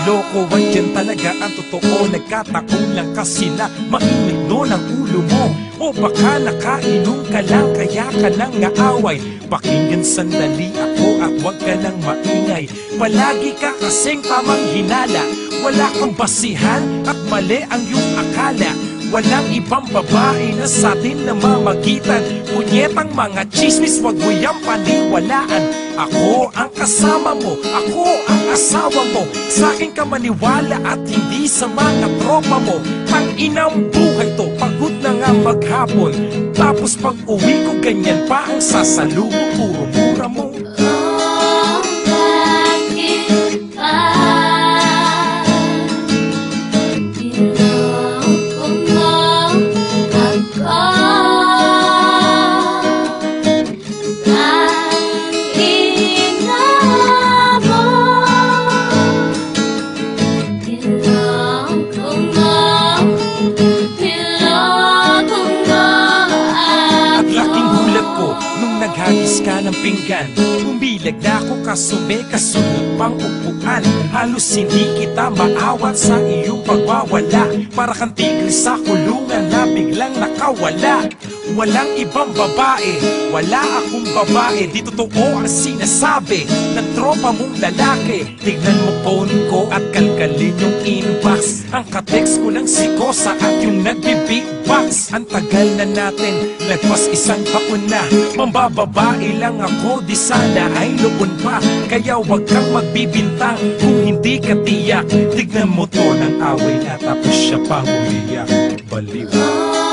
kalokohan yan talaga ang totoo. Nagkataon lang kasi na mainit nun ang ulo mo. O baka nakainom ka lang kaya ka nang naaway. Pakinggan sandali ako at huwag ka nang maingay. Palagi ka kasing tamang hinala. Wala kang basihan at mali ang iyong akala. Walang ibang babae na sa atin namamagitan. Punyetang mga chismis, wag mo yang paniwalaan. Ako ang kasama mo, ako ang asawa mo. Sa akin ka maniwala at hindi sa mga tropa mo. Tang-inang buhay to, pagod na nga maghapon. Tapos pag uwi ko ganyan pa ang sasalubong. Puro mura mo. Naghagis ka ng pinggan, umilag na ako kaso may kasunod pang upuan. Halos hindi kita maawat sa iyong pagwawala. Para kang tigre sa kulungan na biglang nakawala. Walang ibang babae, wala akong babae. Di totoo ang sinasabi ng tropa mong lalaki. Tignan mo phone ko at kalkalin yung inbox. Ang katext ko ng si Kosa at yung nagbi-beatbox. Ang tagal na natin, lagpas isang taon na. Mambababae lang ako, di sana ay lubon pa. Kaya wag kang magbibintang kung hindi ka tiyak. Tignan mo to ng away na tapos siya pa umiyak. Baliw.